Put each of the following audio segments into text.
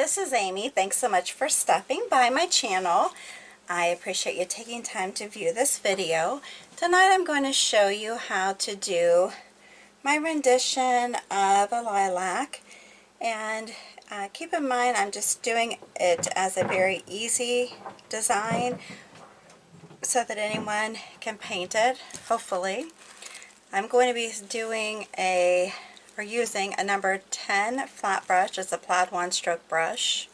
this is Amy. Thanks so much for stopping by my channel. I appreciate you taking time to view this video. Tonight I'm going to show you how to do my rendition of a lilac, and keep in mind I'm just doing it as a very easy design so that anyone can paint it, hopefully. I'm going to be using a number 10 flat brush. It's a plaid one-stroke brush.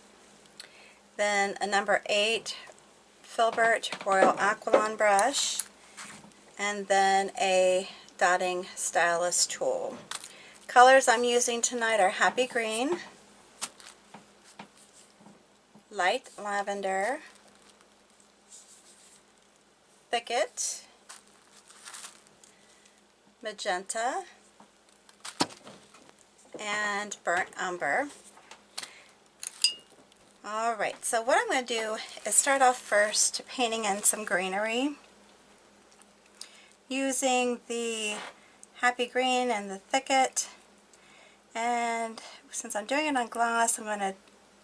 Then a number 8 Filbert Royal Aquilon brush, and then a dotting stylus tool. Colors I'm using tonight are Happy Green, Light Lavender, Thicket, Magenta, and Burnt Umber. Alright, so what I'm going to do is start off first painting in some greenery using the Happy Green and the Thicket, and since I'm doing it on glass, I'm going to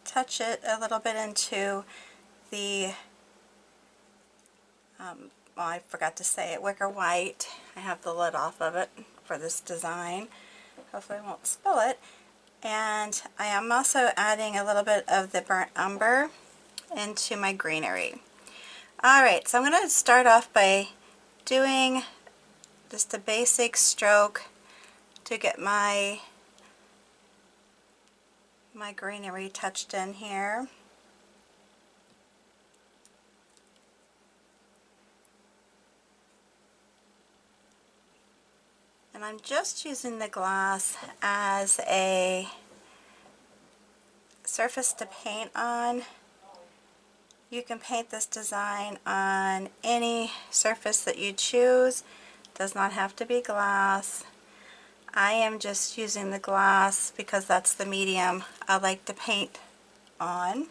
touch it a little bit into the, well, I forgot to say it, Wicker White. I have the lid off of it for this design. Hopefully I won't spill it. And I am also adding a little bit of the Burnt Umber into my greenery. Alright, so I'm going to start off by doing just a basic stroke to get my greenery touched in here. And I'm just using the glass as a surface to paint on. You can paint this design on any surface that you choose. It does not have to be glass. I am just using the glass because that's the medium I like to paint on.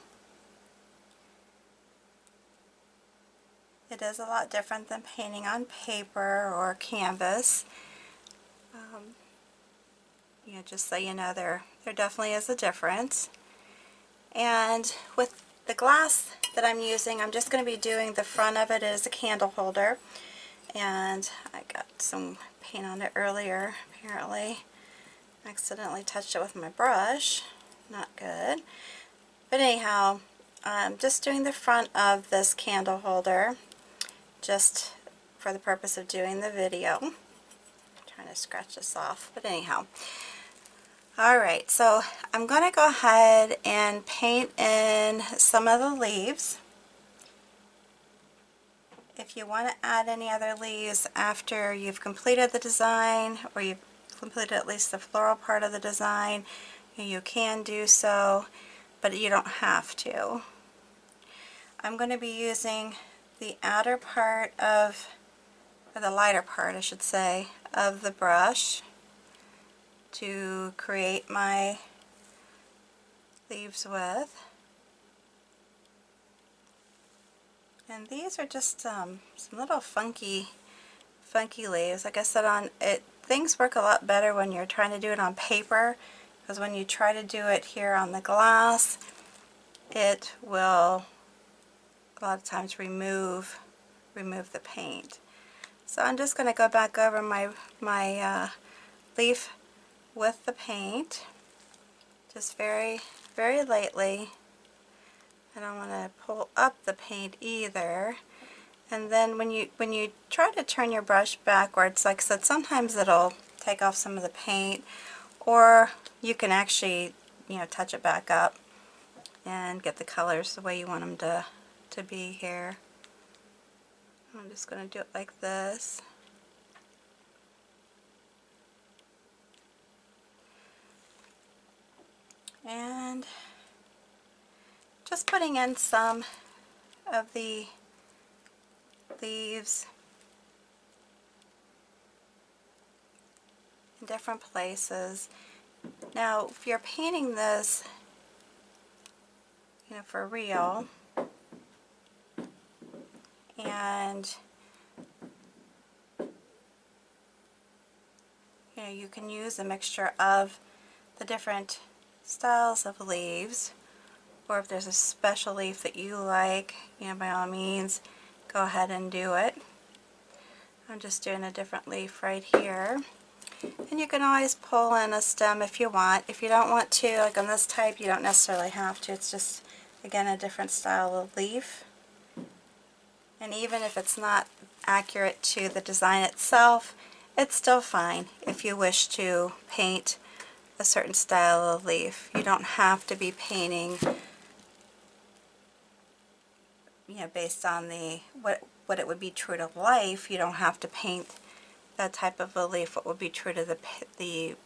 It is a lot different than painting on paper or canvas. Just so you know, there definitely is a difference. And with the glass that I'm using, I'm just going to be doing the front of it as a candle holder. And I got some paint on it earlier, apparently. Accidentally touched it with my brush. Not good. But anyhow, I'm just doing the front of this candle holder just for the purpose of doing the video. I'm trying to scratch this off, but anyhow. Alright, so I'm going to go ahead and paint in some of the leaves. If you want to add any other leaves after you've completed the design, or you've completed at least the floral part of the design, you can do so, but you don't have to. I'm going to be using the outer part of, or the lighter part I should say, of the brush to create my leaves with. And these are just some little funky leaves. Like I said, things work a lot better when you're trying to do it on paper, because when you try to do it here on the glass, it will a lot of times remove the paint. So I'm just going to go back over my leaf with the paint, just very lightly. I don't want to pull up the paint either. And then when you try to turn your brush backwards, like I said, sometimes it'll take off some of the paint, or you can actually, touch it back up and get the colors the way you want them to be here. I'm just going to do it like this. And just putting in some of the leaves in different places. Now, if you're painting this, for real, and you can use a mixture of the different styles of leaves, or if there's a special leaf that you like, you know, by all means, go ahead and do it. I'm just doing a different leaf right here. And you can always pull in a stem if you want. If you don't want to, like on this type, you don't necessarily have to. It's just, again, a different style of leaf. And even if it's not accurate to the design itself, it's still fine if you wish to paint a certain style of leaf. You don't have to be painting, you know, based on the what it would be true to life. You don't have to paint that type of a leaf. What would be true to the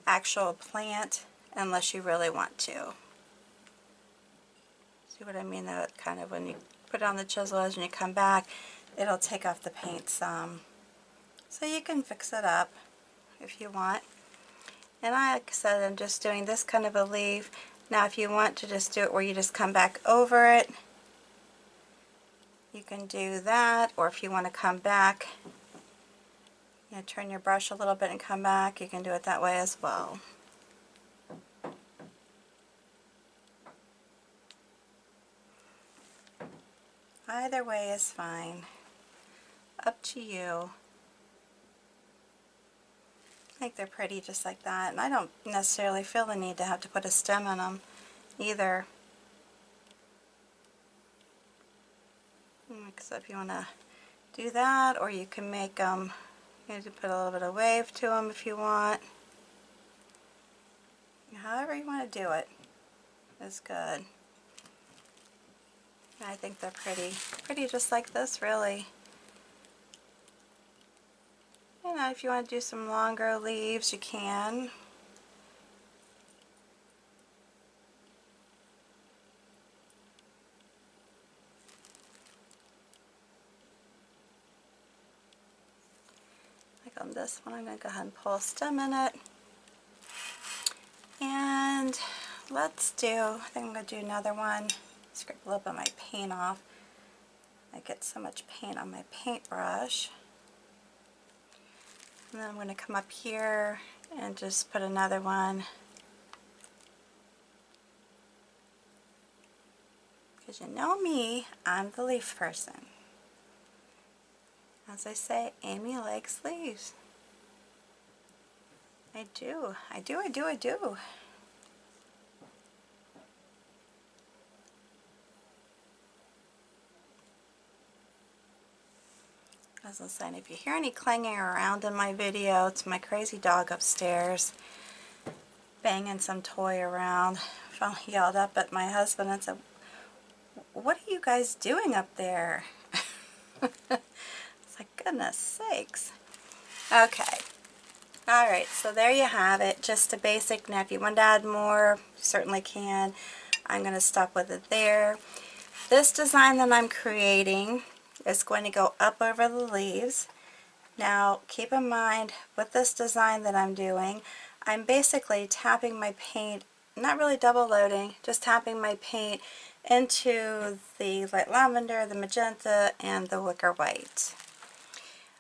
actual plant, unless you really want to. See what I mean? That kind of, when you put it on the chisel edge and you come back, it'll take off the paint some. So you can fix it up if you want. And like I said, I'm just doing this kind of a leaf. Now if you want to just do it where you just come back over it, you can do that. Or if you want to come back, you know, turn your brush a little bit and come back, you can do it that way as well. Either way is fine. Up to you. I think they're pretty just like that, and I don't necessarily feel the need to have to put a stem in them either. So if you want to do that, or you can make them, you can put a little bit of wave to them if you want. However you want to do it is good. I think they're pretty just like this, really. You know, if you want to do some longer leaves, you can. Like on this one, I'm going to go ahead and pull a stem in it. And let's do, I think I'm going to do another one. Scrape a little bit of my paint off. I get so much paint on my paintbrush. And then I'm going to come up here and just put another one. Because you know me, I'm the leaf person. As I say, Amy likes leaves. I do. I do. As I was saying, if you hear any clanging around in my video, it's my crazy dog upstairs banging some toy around. I finally yelled up at my husband and said, "What are you guys doing up there?" It's like, goodness sakes. Okay. Alright, so there you have it. Just a basic. Now if you want to add more, you certainly can. I'm going to stop with it there. This design that I'm creating is going to go up over the leaves. Now keep in mind, with this design that I'm doing, I'm basically tapping my paint, not really double loading, just tapping my paint into the light lavender, the magenta, and the wicker white.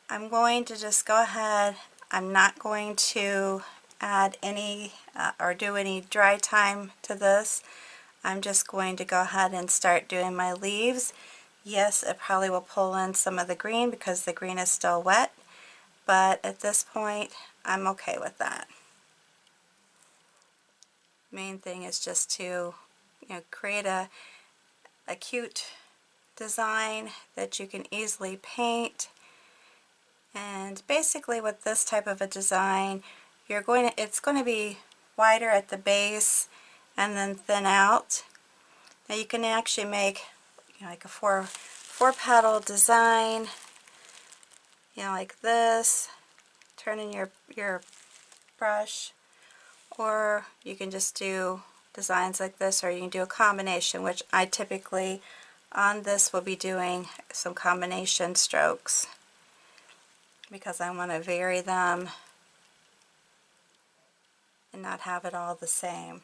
I'm going to just go ahead, I'm not going to add any or do any dry time to this. I'm just going to go ahead and start doing my leaves. Yes, it probably will pull in some of the green because the green is still wet, but at this point I'm okay with that. Main thing is just to, you know, create a cute design that you can easily paint. And basically with this type of a design, it's going to be wider at the base and then thin out. Now you can actually make, you know, like a four petal design, you know, like this, turn in your brush, or you can just do designs like this, or you can do a combination, which I typically on this will be doing some combination strokes because I want to vary them and not have it all the same.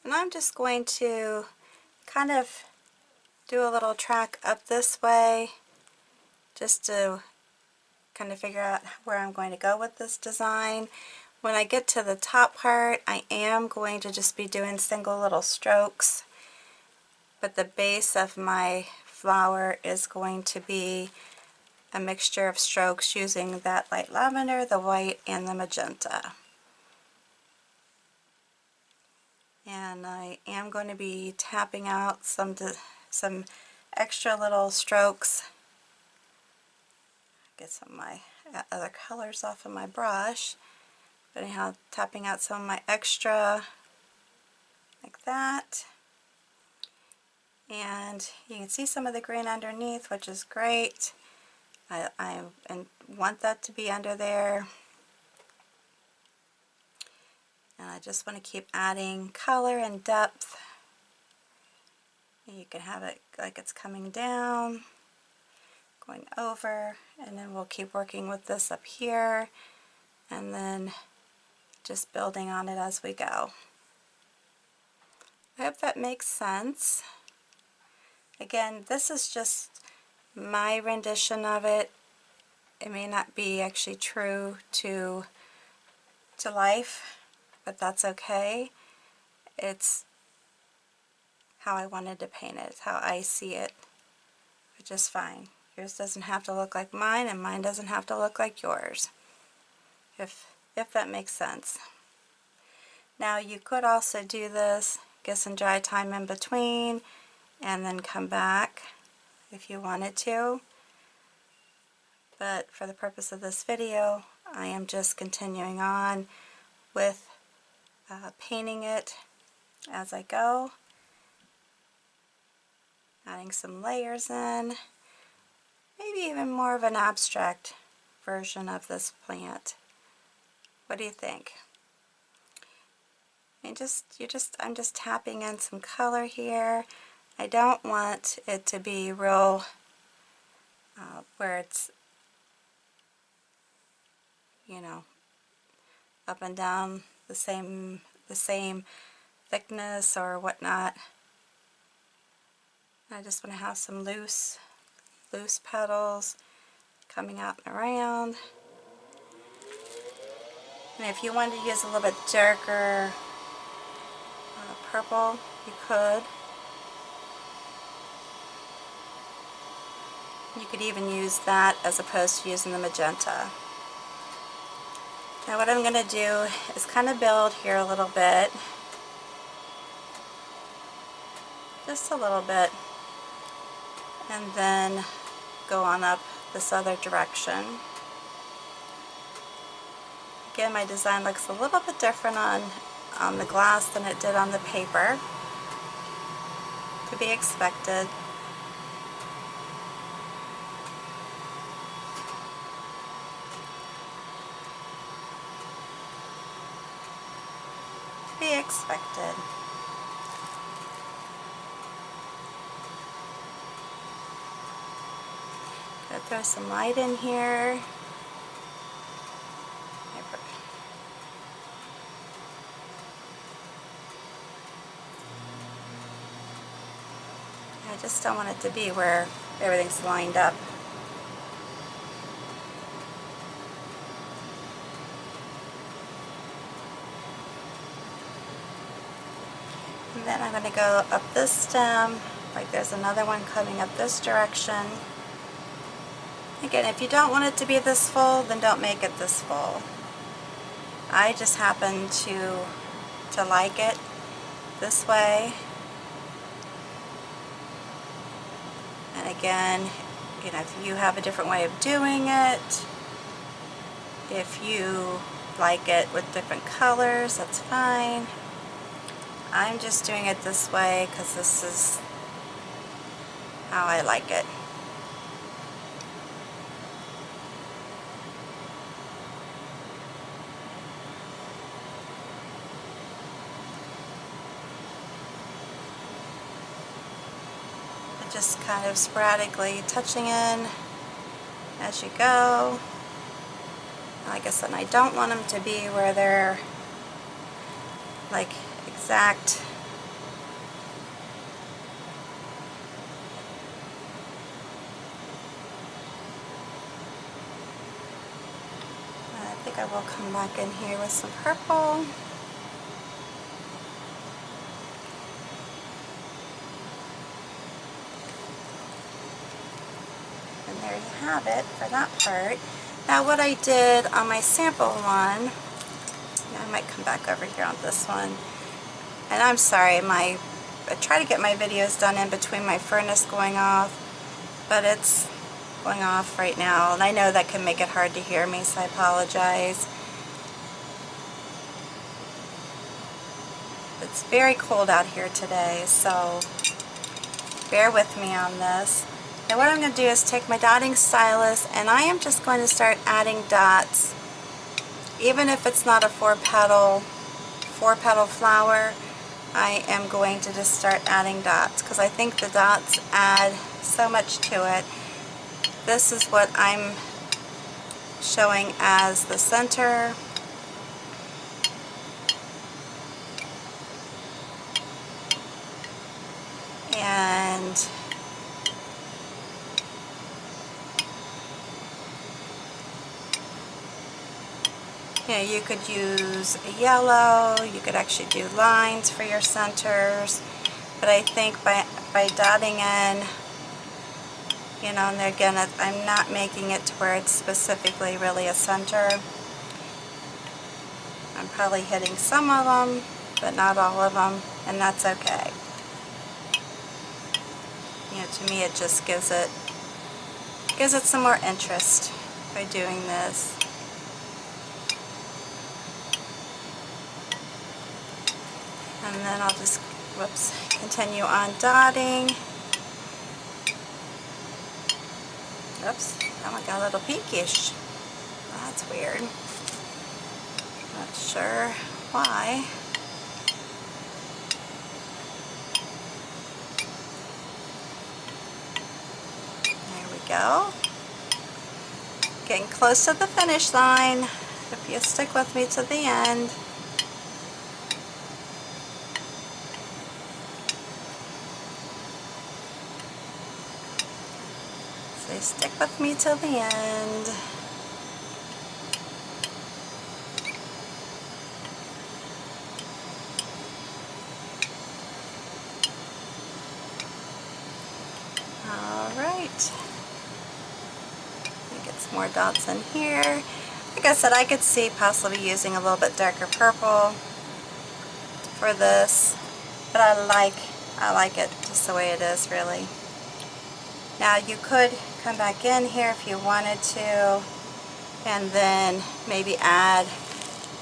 And I'm just going to kind of do a little track up this way just to kind of figure out where I'm going to go with this design. When I get to the top part, I am going to just be doing single little strokes, but the base of my flower is going to be a mixture of strokes using that light lavender, the white, and the magenta. And I am going to be tapping out some extra little strokes. Get some of my other colors off of my brush. But anyhow, tapping out some of my extra like that. And you can see some of the green underneath, which is great. I want that to be under there. And I just want to keep adding color and depth. And you can have it like it's coming down, going over, and then we'll keep working with this up here, and then just building on it as we go. I hope that makes sense. Again, this is just my rendition of it. It may not be actually true to life, but that's okay. It's how I wanted to paint it. It's how I see it, which is fine. Yours doesn't have to look like mine, and mine doesn't have to look like yours, if that makes sense. Now you could also do this, get some dry time in between, and then come back if you wanted to. But for the purpose of this video, I am just continuing on with painting it as I go, adding some layers in, maybe even more of an abstract version of this plant. What do you think? And I'm just tapping in some color here. I don't want it to be real where it's, you know, up and down the same thickness or whatnot. I just want to have some loose petals coming out and around. And if you wanted to use a little bit darker purple, you could. You could even use that as opposed to using the magenta. Now what I'm going to do is kind of build here a little bit. Just a little bit. And then go on up this other direction. Again, my design looks a little bit different on the glass than it did on the paper. To be expected. Be expected. Gonna throw some light in here. I just don't want it to be where everything's lined up. And then I'm going to go up this stem, like there's another one coming up this direction. Again, if you don't want it to be this full, then don't make it this full. I just happen to like it this way. And again, you know, if you have a different way of doing it, if you like it with different colors, that's fine. I'm just doing it this way because this is how I like it. Just kind of sporadically touching in as you go. Like I said, I don't want them to be where they're like exact. think I will come back in here with some purple. And there you have it for that part. Now what I did on my sample one, I might come back over here on this one, and I'm sorry, I try to get my videos done in between my furnace going off, but it's going off right now, and I know that can make it hard to hear me, so I apologize. It's very cold out here today, so bear with me on this. Now what I'm going to do is take my dotting stylus, and I am just going to start adding dots. Even if it's not a four petal flower, I am going to just start adding dots because I think the dots add so much to it. This is what I'm showing as the center. And you know, you could use a yellow, you could actually do lines for your centers, but I think by dotting in, you know, and again, I'm not making it to where it's specifically really a center. I'm probably hitting some of them, but not all of them, and that's okay. You know, to me it just gives it some more interest by doing this. And then I'll just, whoops, continue on dotting. Oops, that one got a little pinkish. Well, that's weird. Not sure why. There we go. Getting close to the finish line. If you stick with me to the end. So stick with me till the end. Alright. Get some more dots in here. Like I said, I could see possibly using a little bit darker purple for this, but I like it just the way it is, really. Now you could come back in here if you wanted to, and then maybe add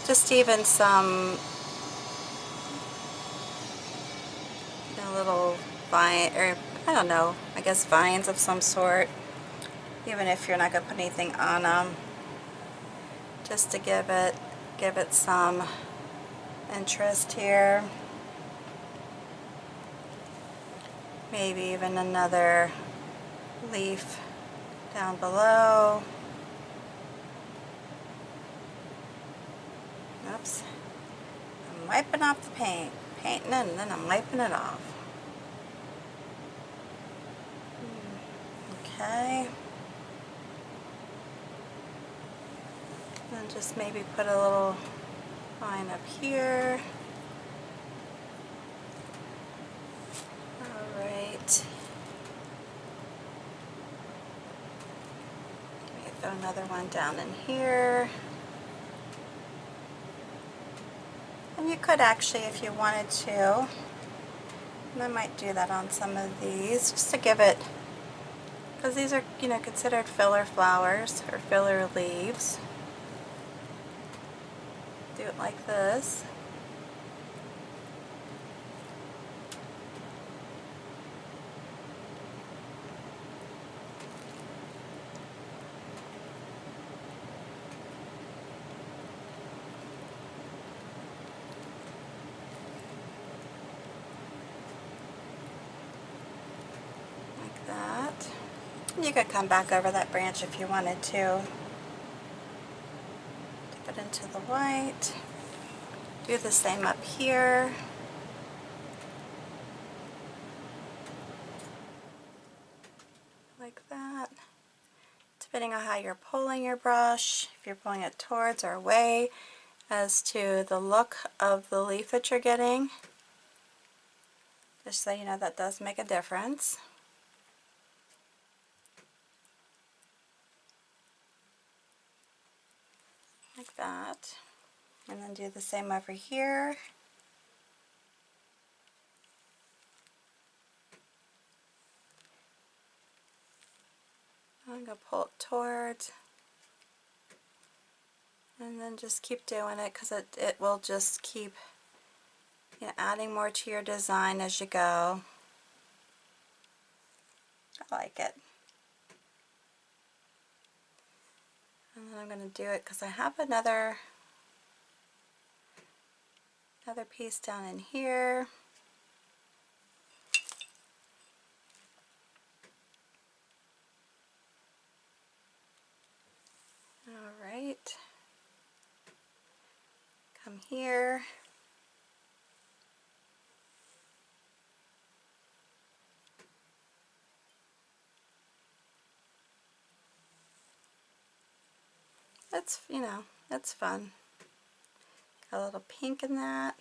just even some, you know, little vine, or I don't know, I guess vines of some sort, even if you're not going to put anything on them, just to give it some interest here. Maybe even another leaf down below. Oops. I'm wiping off the paint. Painting it, and then I'm wiping it off. Okay. And just maybe put a little line up here. Alright. Throw another one down in here. And you could actually, if you wanted to, and I might do that on some of these, just to give it, because these are, you know, considered filler flowers or filler leaves. Do it like this. You could come back over that branch if you wanted to. Dip it into the white. Do the same up here. Like that. Depending on how you're pulling your brush, if you're pulling it towards or away, as to the look of the leaf that you're getting. Just so you know, that does make a difference. Like that. And then do the same over here. I'm going to pull it towards. And then just keep doing it, because it will just keep, you know, adding more to your design as you go. I like it. And then I'm going to do it because I have another piece down in here. Alright. Come here. It's, you know, it's fun. Got a little pink in that.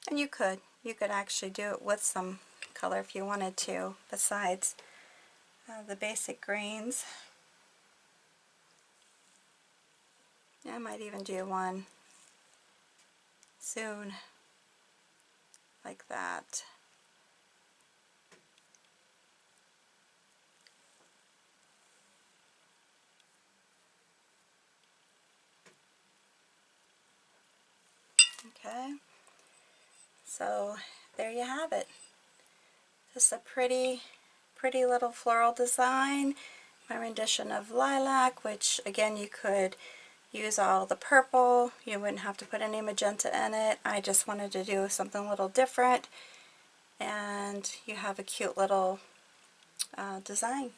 And you could actually do it with some color if you wanted to, besides the basic greens. I might even do one soon, like that. Okay, so there you have it. Just a pretty little floral design. My rendition of Lilac, which again you could use all the purple. You wouldn't have to put any magenta in it. I just wanted to do something a little different. And you have a cute little design.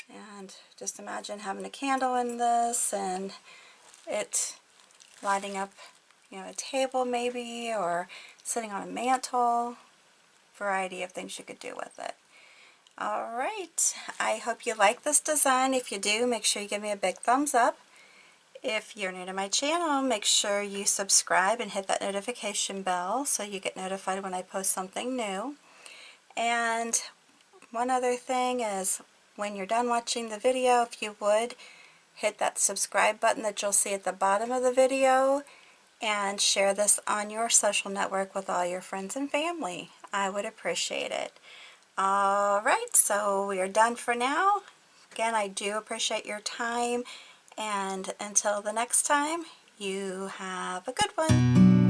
And just imagine having a candle in this and it lighting up, you know, a table maybe, or sitting on a mantle. Variety of things you could do with it. Alright, I hope you like this design. If you do, make sure you give me a big thumbs up. If you're new to my channel, make sure you subscribe and hit that notification bell so you get notified when I post something new. And one other thing is, when you're done watching the video, if you would, hit that subscribe button that you'll see at the bottom of the video and share this on your social network with all your friends and family. I would appreciate it. Alright, so we are done for now. Again, I do appreciate your time, and until the next time, you have a good one.